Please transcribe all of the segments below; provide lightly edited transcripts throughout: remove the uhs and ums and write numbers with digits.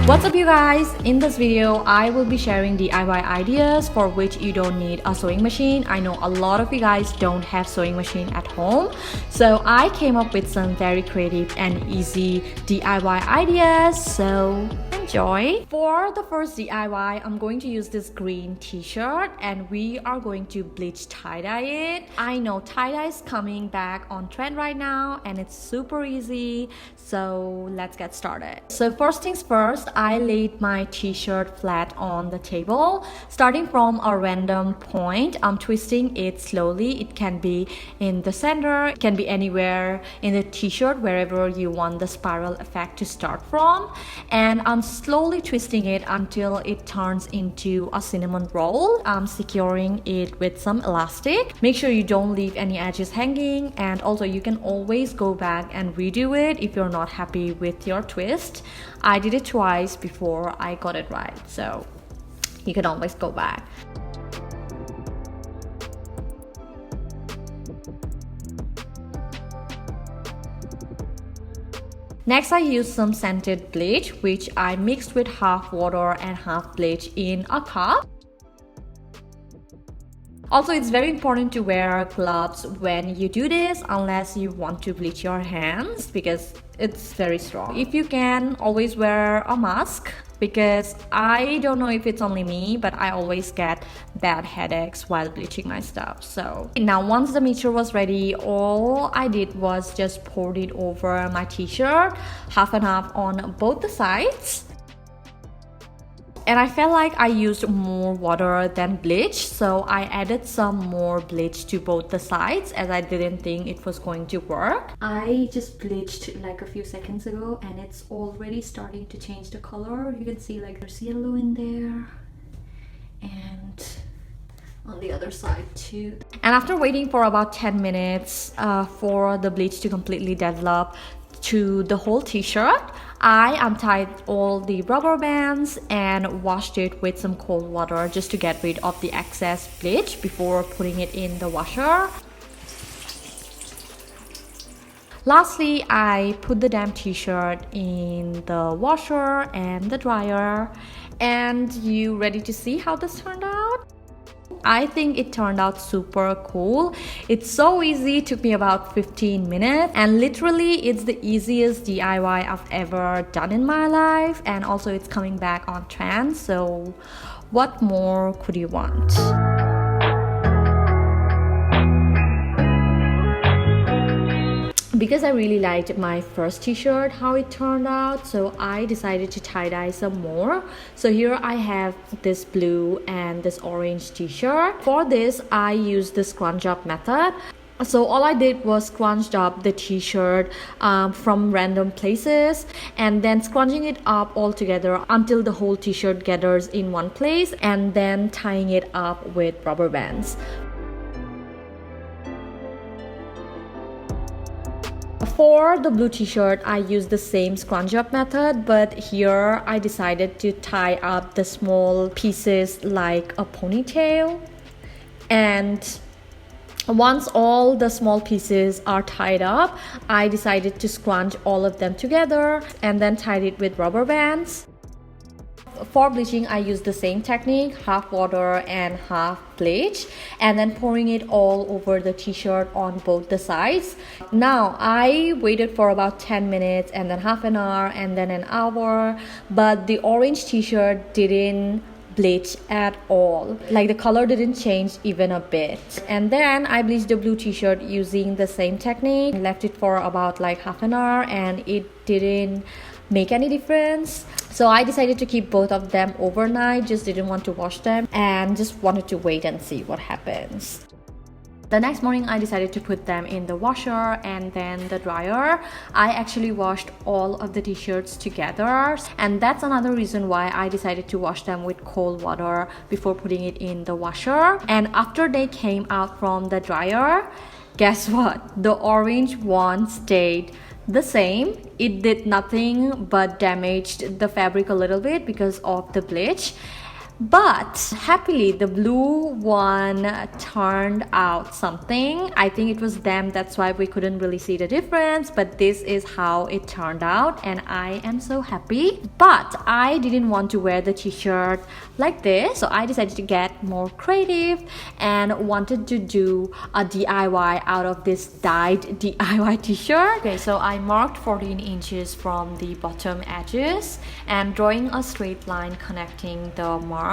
What's up you guys? In this video, I will be sharing DIY ideas for which you don't need a sewing machine. I know a lot of you guys don't have sewing machine at home. So I came up with some very creative and easy DIY ideas. So enjoy. For the first DIY, I'm going to use this green t-shirt and we are going to bleach tie-dye it. I know tie-dye is coming back on trend right now and it's super easy. So let's get started. So first things first, I laid my t-shirt flat on the table. Starting from a random point, I'm twisting it slowly. It can be in the center, it can be anywhere in the t-shirt, wherever you want the spiral effect to start from. And I'm slowly twisting it until it turns into a cinnamon roll. I'm securing it with some elastic. Make sure you don't leave any edges hanging, and also you can always go back and redo it if you're not happy with your twist. I did it twice before I got it right, so you can always go back. Next, I used some scented bleach, which I mixed with half water and half bleach in a cup. Also, it's very important to wear gloves when you do this, unless you want to bleach your hands, because it's very strong. If you can, always wear a mask, because I don't know if it's only me, but I always get bad headaches while bleaching my stuff. So now once the mixture was ready, all I did was just poured it over my t-shirt, half and half on both the sides. And I felt like I used more water than bleach, so I added some more bleach to both the sides as I didn't think it was going to work. I just bleached like a few seconds ago and it's already starting to change the color. You can see like there's yellow in there and on the other side too. And after waiting for about 10 minutes for the bleach to completely develop to the whole t-shirt, I untied all the rubber bands and washed it with some cold water just to get rid of the excess bleach before putting it in the washer. Lastly, I put the damn t-shirt in the washer and the dryer. And you ready to see how this turned out? I think it turned out super cool. It's so easy, it took me about 15 minutes, and literally it's the easiest DIY I've ever done in my life, and also it's coming back on trend, so what more could you want? Because I really liked my first t-shirt, how it turned out, so I decided to tie-dye some more. So here I have this blue and this orange t-shirt. For this, I used the scrunch up method. So all I did was scrunched up the t-shirt from random places and then scrunching it up all together until the whole t-shirt gathers in one place, and then tying it up with rubber bands. For the blue t-shirt, I used the same scrunch up method, but here I decided to tie up the small pieces like a ponytail. And once all the small pieces are tied up, I decided to scrunch all of them together and then tied it with rubber bands. For bleaching, I used the same technique, half water and half bleach, and then pouring it all over the t-shirt on both the sides. Now, I waited for about 10 minutes and then half an hour and then an hour, but the orange t-shirt didn't bleach at all. Like the color didn't change even a bit. And then I bleached the blue t-shirt using the same technique, left it for about like half an hour, and it didn't make any difference. So I decided to keep both of them overnight, just didn't want to wash them and just wanted to wait and see what happens. The next morning I decided to put them in the washer and then the dryer. I actually washed all of the t-shirts together, and that's another reason why I decided to wash them with cold water before putting it in the washer. And after they came out from the dryer, guess what? The orange one stayed the same. It did nothing but damaged the fabric a little bit because of the bleach. But happily, the blue one turned out something. I think it was damp, that's why we couldn't really see the difference, but this is how it turned out and I am so happy. But I didn't want to wear the t-shirt like this, so I decided to get more creative and wanted to do a DIY out of this dyed DIY t-shirt. Okay, so I marked 14 inches from the bottom edges and drawing a straight line connecting the marks,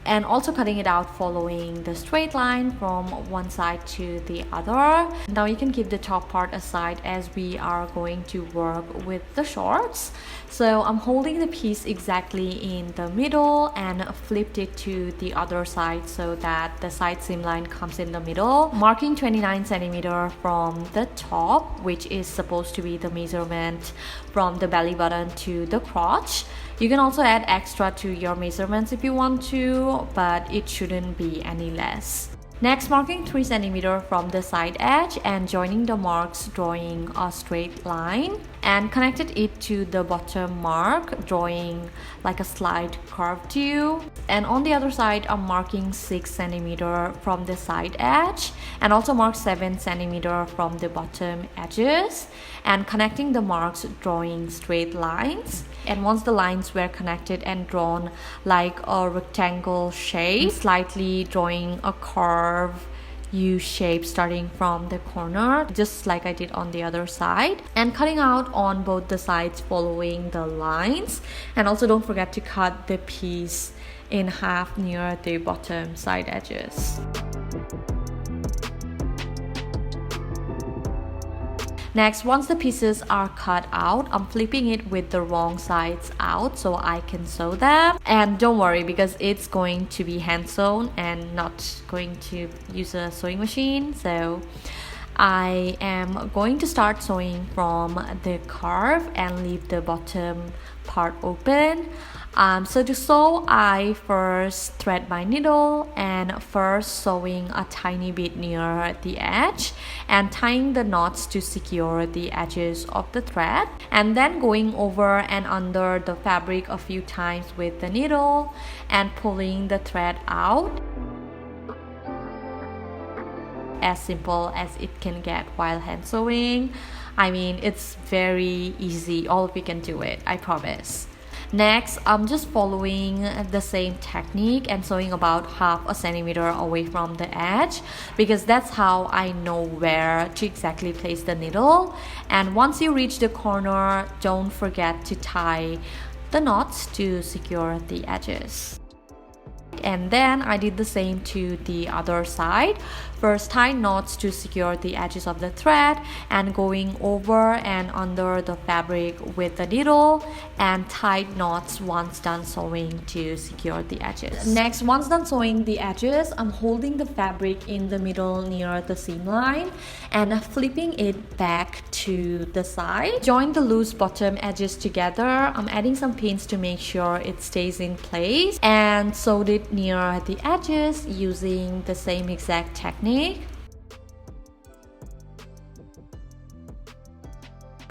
and also cutting it out following the straight line from one side to the other. Now you can keep the top part aside as we are going to work with the shorts. So I'm holding the piece exactly in the middle and flipped it to the other side so that the side seam line comes in the middle, marking 29 centimeter from the top, which is supposed to be the measurement from the belly button to the crotch. You can also add extra to your measurements if you want to, but it shouldn't be any less. Next, marking 3 centimeter from the side edge and joining the marks, drawing a straight line and connected it to the bottom mark, drawing like a slight curve too. And on the other side, I'm marking 6 centimeter from the side edge and also mark 7 centimeter from the bottom edges and connecting the marks, drawing straight lines. And once the lines were connected and drawn like a rectangle shape, slightly drawing a curve U shape starting from the corner, just like I did on the other side, and cutting out on both the sides following the lines. And also don't forget to cut the piece in half near the bottom side edges. Next, once the pieces are cut out, I'm flipping it with the wrong sides out so I can sew them. And don't worry, because it's going to be hand sewn and not going to use a sewing machine. So I am going to start sewing from the curve and leave the bottom part open. So to sew, I first thread my needle and first sewing a tiny bit near the edge and tying the knots to secure the edges of the thread, and then going over and under the fabric a few times with the needle and pulling the thread out. As simple as it can get while hand sewing. I mean, it's very easy. All of you can do it, I promise. Next, I'm just following the same technique and sewing about half a centimeter away from the edge, because that's how I know where to exactly place the needle. And once you reach the corner, don't forget to tie the knots to secure the edges. And then I did the same to the other side. First, tie knots to secure the edges of the thread and going over and under the fabric with the needle, and tied knots once done sewing to secure the edges. Next, once done sewing the edges, I'm holding the fabric in the middle near the seam line and flipping it back to the side. Join the loose bottom edges together. I'm adding some pins to make sure it stays in place and sewed it near the edges using the same exact technique.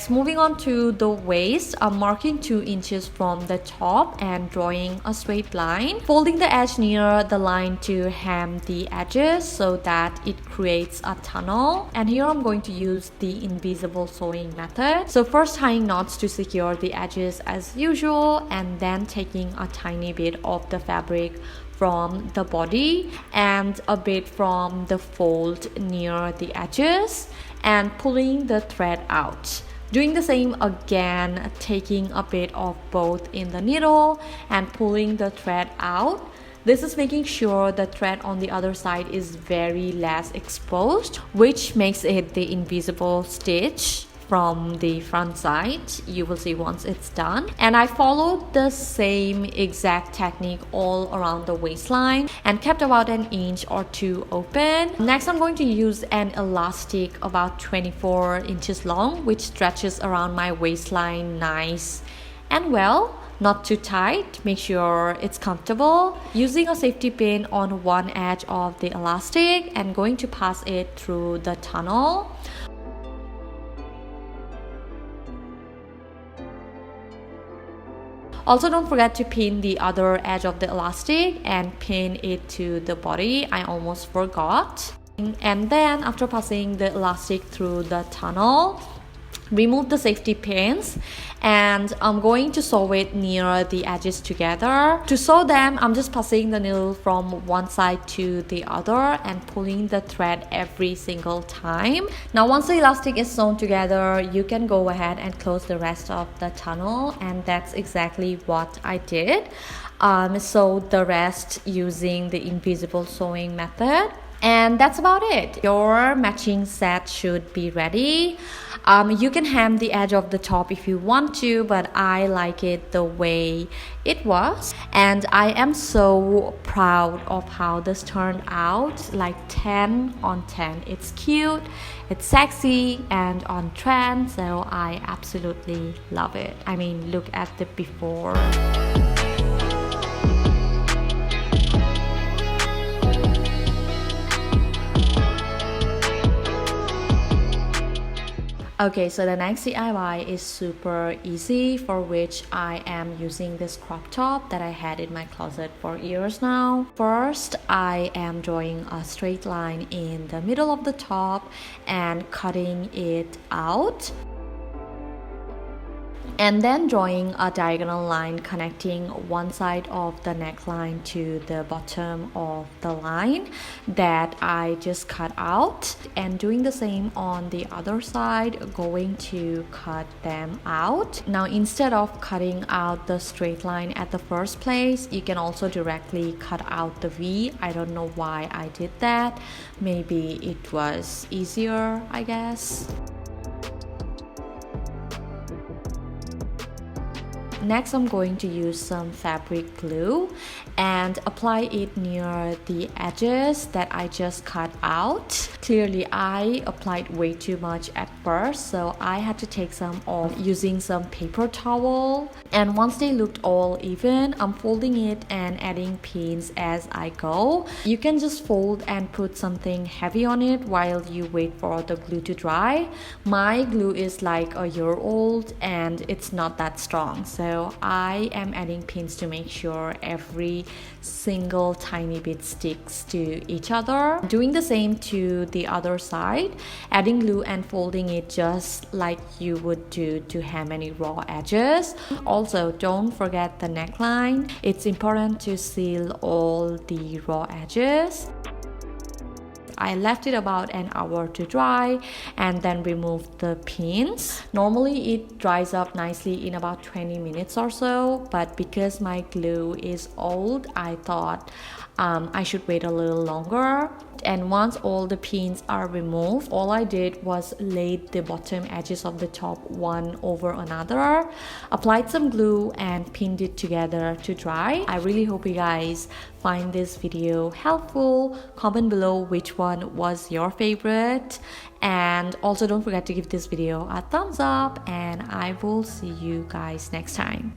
Moving on to the waist, I'm marking 2 inches from the top and drawing a straight line, folding the edge near the line to hem the edges so that it creates a tunnel. And here I'm going to use the invisible sewing method. So first tying knots to secure the edges as usual, and then taking a tiny bit of the fabric from the body and a bit from the fold near the edges and pulling the thread out. Doing the same again, taking a bit of both in the needle and pulling the thread out. This is making sure the thread on the other side is very less exposed, which makes it the invisible stitch from the front side. You will see once it's done. And I followed the same exact technique all around the waistline and kept about 1 inch or 2 open. Next, I'm going to use an elastic about 24 inches long, which stretches around my waistline nice and well. Not too tight, make sure it's comfortable. Using a safety pin on one edge of the elastic and going to pass it through the tunnel. Also, don't forget to pin the other edge of the elastic and pin it to the body. I almost forgot. And then after passing the elastic through the tunnel, remove the safety pins, and I'm going to sew it near the edges together. To sew them, I'm just passing the needle from one side to the other and pulling the thread every single time. Now once the elastic is sewn together, you can go ahead and close the rest of the tunnel, and that's exactly what I did. Sew the rest using the invisible sewing method. And that's about it. Your matching set should be ready. You can hem the edge of the top if you want to, but I like it the way it was. And I am so proud of how this turned out. Like 10 on 10. It's cute, it's sexy, and on trend, so I absolutely love it. I mean, look at the before. Okay, so the next DIY is super easy, for which I am using this crop top that I had in my closet for years now. First, I am drawing a straight line in the middle of the top and cutting it out. And then drawing a diagonal line connecting one side of the neckline to the bottom of the line that I just cut out, and doing the same on the other side, going to cut them out. Now instead of cutting out the straight line at the first place, you can also directly cut out the V. I don't know why I did that. Maybe it was easier, I guess. Next, I'm going to use some fabric glue and apply it near the edges that I just cut out. Clearly, I applied way too much at first, so I had to take some off using some paper towel. And once they looked all even, I'm folding it and adding pins as I go. You can just fold and put something heavy on it while you wait for the glue to dry. My glue is like a year old and it's not that strong, so I am adding pins to make sure every single tiny bit sticks to each other. Doing the same to the other side, adding glue and folding it just like you would do to hem any raw edges. Also, don't forget the neckline. It's important to seal all the raw edges. I left it about an hour to dry and then removed the pins. Normally it dries up nicely in about 20 minutes or so, but because my glue is old, I thought I should wait a little longer. And once all the pins are removed, all I did was laid the bottom edges of the top one over another, applied some glue and pinned it together to dry. I really hope you guys find this video helpful. Comment below which one was your favorite, and also don't forget to give this video a thumbs up, and I will see you guys next time.